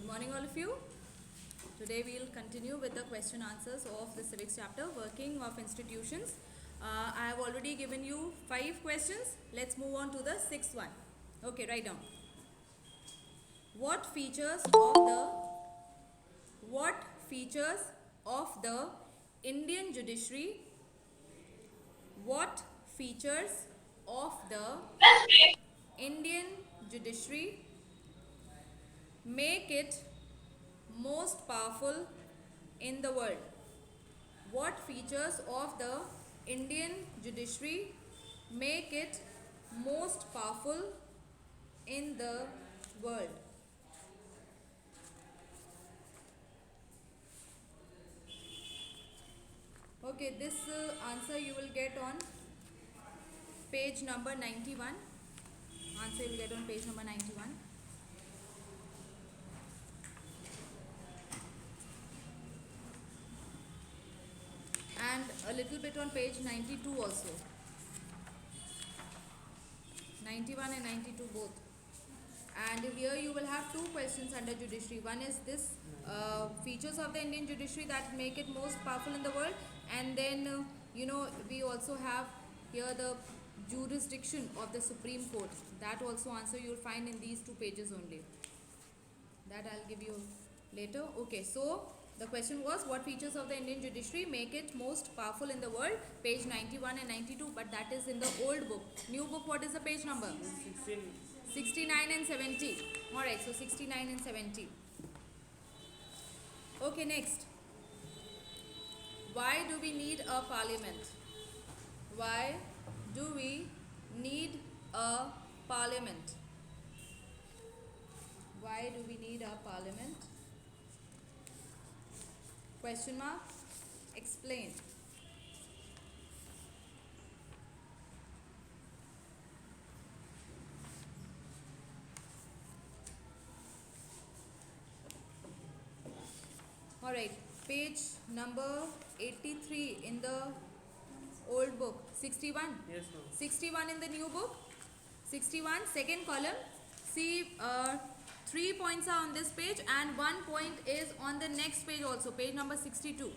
morning all of you. Today we will continue with the question answers of the civics chapter, working of institutions. I have already given you 5 questions. Let's move on to the 6th one. Okay, write down. What features of the Indian judiciary Indian judiciary make it most powerful in the world? What features of the Indian judiciary make it most powerful in the world? Okay, this answer you will get on page number 91. Answer you will get on page number 91. And a little bit on page 92 also. 91 and 92 both. And here you will have 2 questions under judiciary. One is this, features of the Indian judiciary that make it most powerful in the world. And then, we also have here the jurisdiction of the Supreme Court. That also answer you will find in these 2 pages only. That I'll give you later. Okay, so the question was, what features of the Indian judiciary make it most powerful in the world? Page 91 and 92, but that is in the old book. New book, what is the page number? 69 and 70. Alright, so 69 and 70. Okay, next. Why do we need a parliament? Why do we need a parliament? Why do we need a parliament? Question mark? Explain. Alright, page number 83 in the old book. 61? Yes, ma'am. 61 in the new book. 61, second column. See, 3 points are on this page and 1 point is on the next page also, page number 62.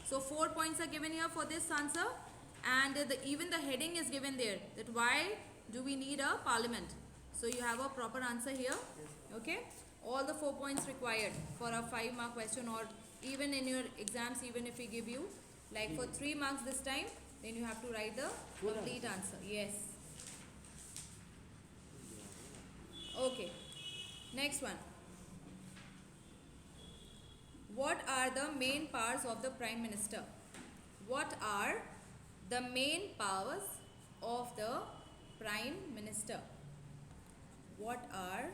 So 4 points are given here for this answer, and even the heading is given there, that why do we need a parliament. So you have a proper answer here. Okay, all the 4 points required for a 5-mark question, or even in your exams, even if we give you like for 3 marks this time, then you have to write the complete answer. Yes. Okay, next one. What are the main powers of the Prime Minister? What are the main powers of the Prime Minister? What are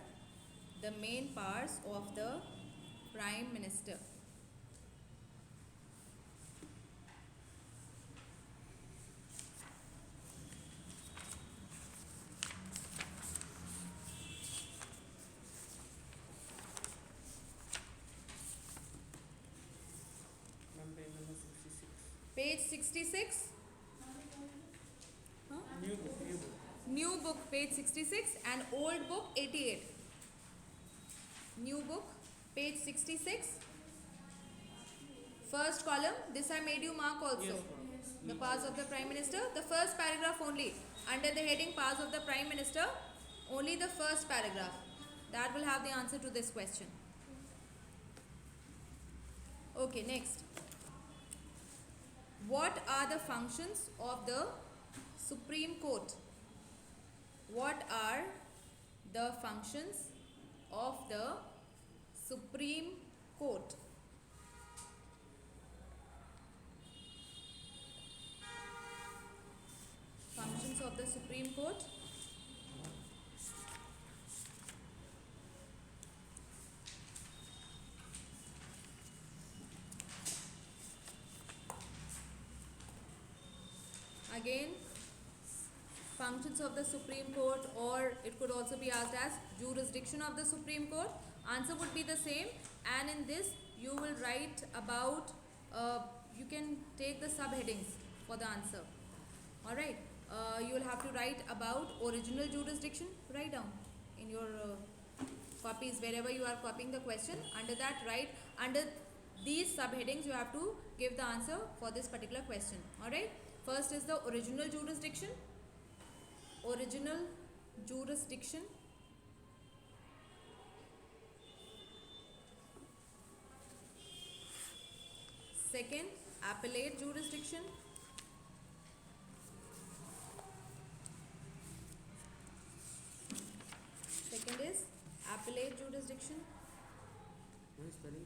the main powers of the Prime Minister? Ma'am, page number 66. Page 66. Huh? New book. New book, page 66, and old book 88. New book, page 66. First column, this I made you mark also. Yes, ma'am. The powers of the Prime Minister, the first paragraph only. Under the heading powers of the Prime Minister, only the first paragraph. That will have the answer to this question. Okay, next. What are the functions of the Supreme Court? What are the functions of the Supreme Court? Functions of the Supreme Court. Again, functions of the Supreme Court, or it could also be asked as jurisdiction of the Supreme Court. Answer would be the same, and in this you will write about, you can take the subheadings for the answer. Alright, you will have to write about original jurisdiction. Write down in your copies, wherever you are copying the question, under that write, under these subheadings you have to give the answer for this particular question. Alright, first is the original jurisdiction. Original jurisdiction. Second, appellate jurisdiction. Second is appellate jurisdiction. What is spelling?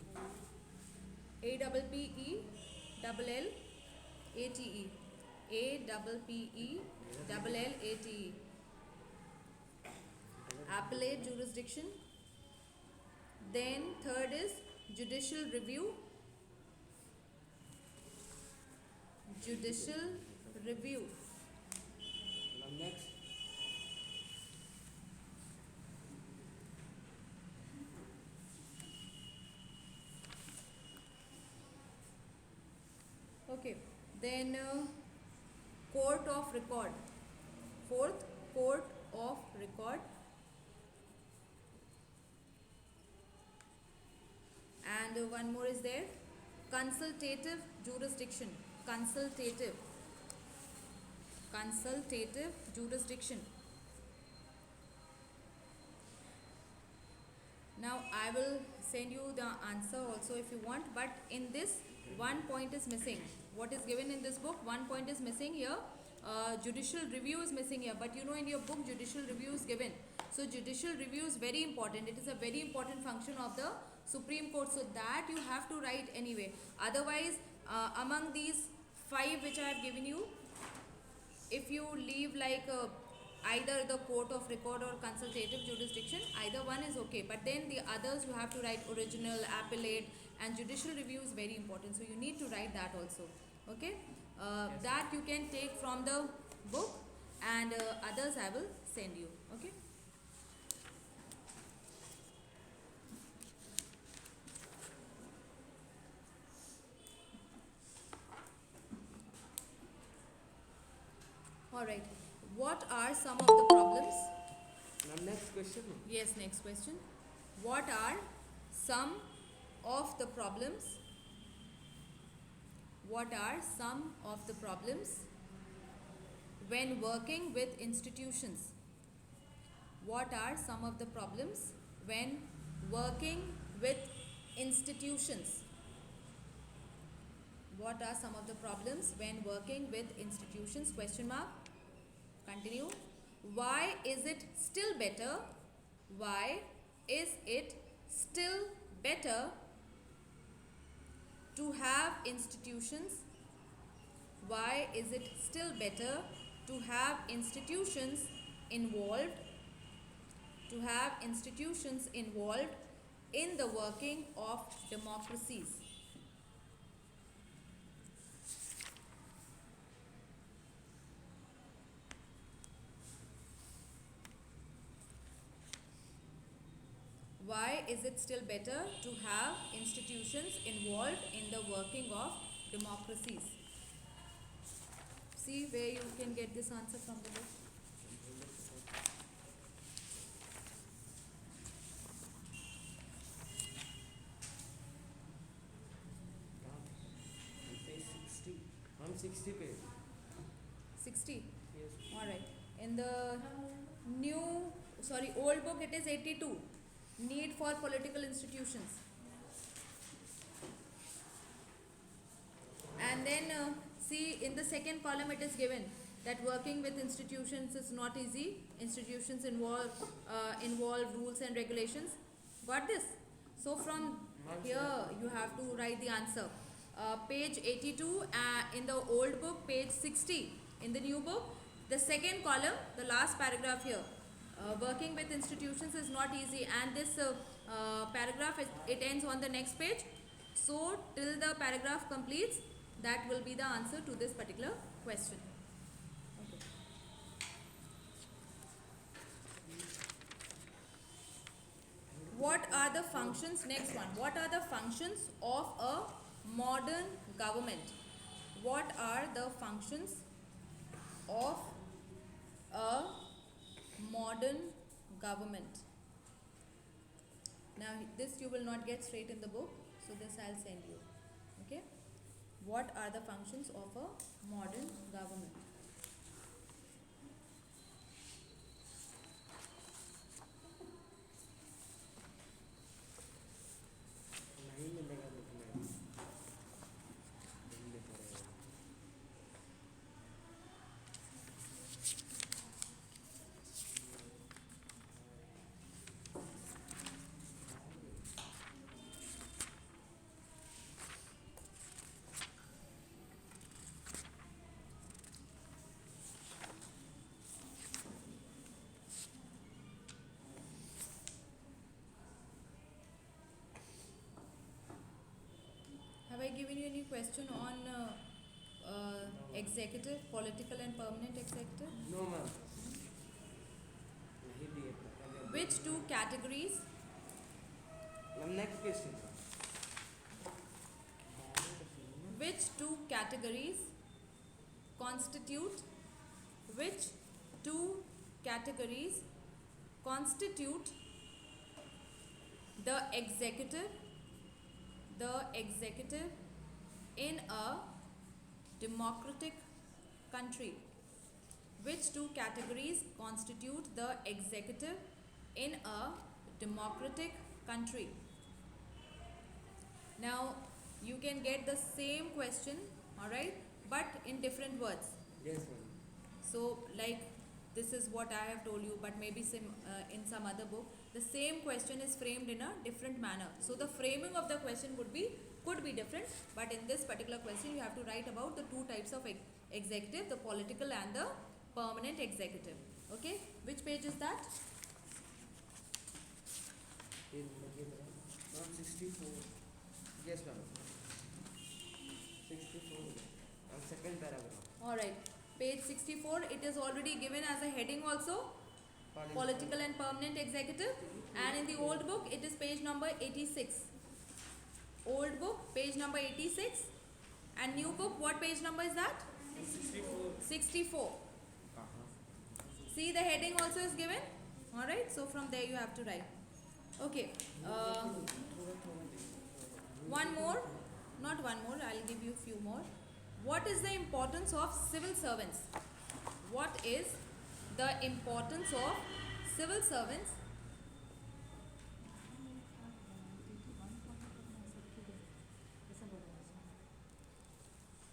A double P E double L A T E. A double P E double L A T E. Appellate jurisdiction. Then third is judicial review. Judicial review. Now next. Okay. Then court of record. Fourth, court of record. And one more is there, consultative jurisdiction. Consultative jurisdiction. Now I will send you the answer also if you want, but in this one point is missing. What is given in this book, one point is missing here. Judicial review is missing here, but you know in your book judicial review is given. So judicial review is very important. It is a very important function of the Supreme Court, so that you have to write anyway. Otherwise, among these 5 which I have given you, if you leave like either the court of record or consultative jurisdiction, either one is okay, but then the others you have to write original, appellate, and judicial review is very important, so you need to write that also. Okay, Yes. that you can take from the book, and others I will send you. Okay. Alright, what are some of the problems? Now next question. Yes, next question. What are some of the problems? What are some of the problems when working with institutions? What are some of the problems when working with institutions? What are some of the problems when working with institutions? Question mark. Continue. Why is it still better? Why is it still better to have institutions? Why is it still better to have institutions involved? To have institutions involved in the working of democracies. Why is it still better to have institutions involved in the working of democracies? See where you can get this answer from the book. Page 60. On 60 page. 60. Yes. Alright. In the old book it is 82. Need for political institutions. And then see in the second column it is given that working with institutions is not easy. Institutions involve rules and regulations. Got this? So from here you have to write the answer. Page 82 in the old book, page 60 in the new book. The second column, the last paragraph here. Working with institutions is not easy, and this paragraph it ends on the next page. So till the paragraph completes, that will be the answer to this particular question. Okay. What are the functions? Next one. What are the functions of a modern government? What are the functions of a modern government? Now this you will not get straight in the book, so this I'll send you. Okay. What are the functions of a modern government? नहीं मिलेगा लिखने ढूंढने पड़ेगा Have I given you any question on executive, political and permanent executive? No ma'am नहीं दिए पहले Which two categories? Ma'am next question Which two categories constitute? Which two categories constitute the executive? The executive in a democratic country. Which two categories constitute the executive in a democratic country? Now you can get the same question, alright, but in different words. Yes ma'am So like this is what I have told you, but maybe in some other book the same question is framed in a different manner. So the framing of the question could be different, but in this particular question you have to write about the two types of executive, the political and the permanent executive. Okay, which page is that? ये लगे ma'am 64 yes ma'am 64 और second paragraph All right, page 64. It is already given as a heading also, political and permanent executive, and in the old book it is page number 86. Old book page number 86, and new book what page number is that? 64. कहाँ See, the heading also is given. All right, so from there you have to write. Okay, one more, not one more, I'll give you few more. What is the importance of civil servants? What is the importance of civil servants?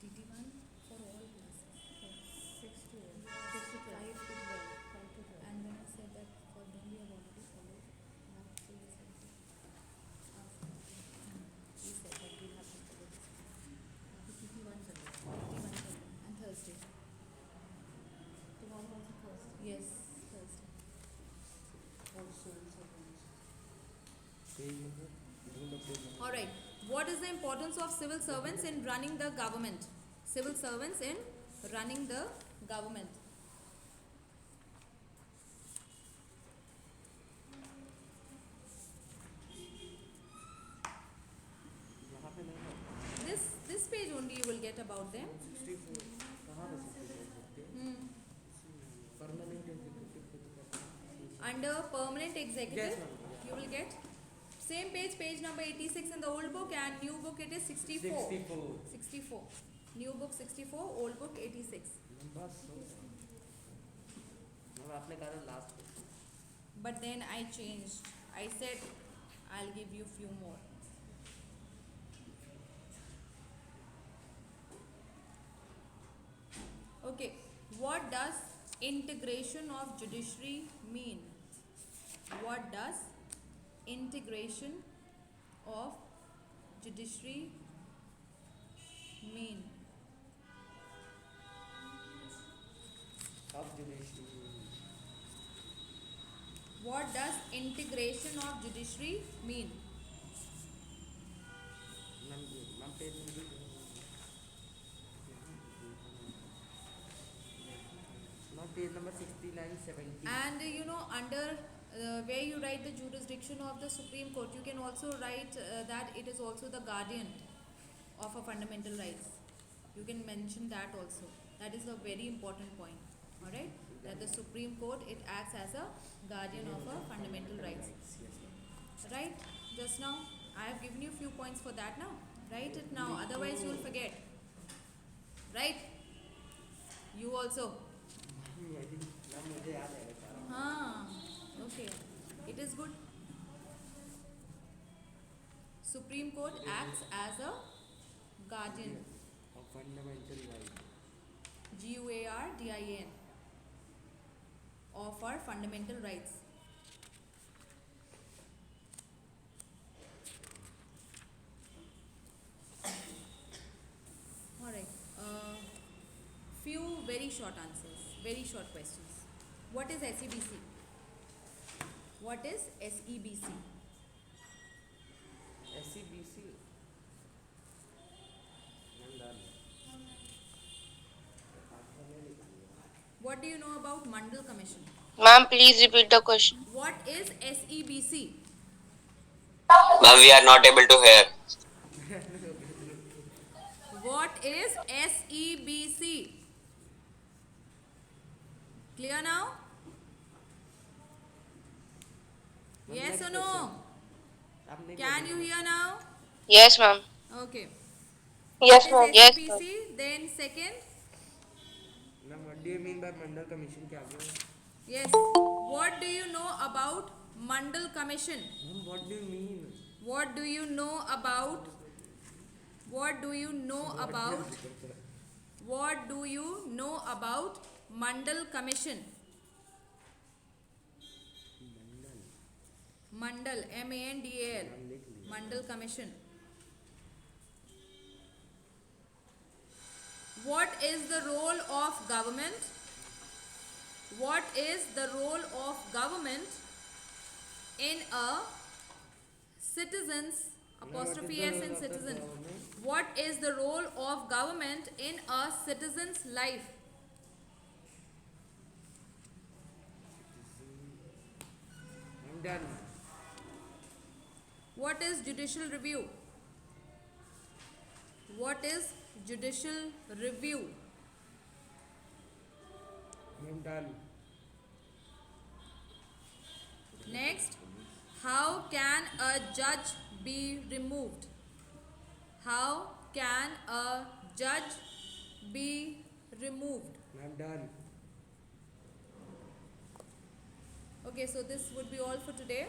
TT1 for all classes. 6 to 5 to 12. And when I said that for them we have already followed. So you said that. You said that we have to follow this. TT1 and Thursday. Tomorrow also Thursday. Yes, Thursday. Page number ढूंढो page number All right. What is the importance of civil servants in running the government? Civil servants in running the government. यहाँ पे नहीं है This page only you will get about them. 64 कहाँ पे 64 होते permanent executive को तो करते हैं Under permanent executive, Yes, ma'am. you will get same page number 86 in the old book, and new book it is 64. 64 64. New book 64, old book 86. बस ma'am आपने कहा था last But then I changed. I said I'll give you few more. Okay, what does integration of judiciary mean? What does integration of judiciary mean? अब judiciary What does integration of judiciary mean? Ma'am ma'am page number ma'am page number 69 70 And you know, under where you write the jurisdiction of the Supreme Court, you can also write that it is also the guardian of a fundamental rights. You can mention that also. That is a very important point. All right, that the Supreme Court, it acts as a guardian of a fundamental rights. yes. Right? just now? I have given you few points for that now. Write it now, otherwise you will forget. Right? You also. Ma'am मुझे याद है सारा. हाँ. Okay. It is good. Supreme Court acts as a guardian. Of fundamental right. GUARDIAN. Of our fundamental rights. Alright. Few very short answers. Very short questions. What is SEBC? What is SEBC? SEBC. Ma'am done. What do you know about Mandal Commission? Ma'am, please repeat the question. What is SEBC? Ma'am, we are not able to hear. What is SEBC? Clear now? Yes or no? आप नहीं Can you hear now? Yes, ma'am. Okay. Yes, What ma'am. is Yes, SEBC? ma'am. Then second. Ma'am what do you mean by Mandal commission क्या है? Yes. What do you know about Mandal Commission? Ma'am what do you mean? What do you know about? What do you know about? What do you know about Mandal Commission? Mandal, MANDAL. Mandal Commission. What is the role of government? What is the role of government in a citizen's apostrophe S in citizen? What is the role of government in a citizen's life? I'm done. What is judicial review? What is judicial review? I'm done. Next, how can a judge be removed? How can a judge be removed? I'm done. Okay, so this would be all for today.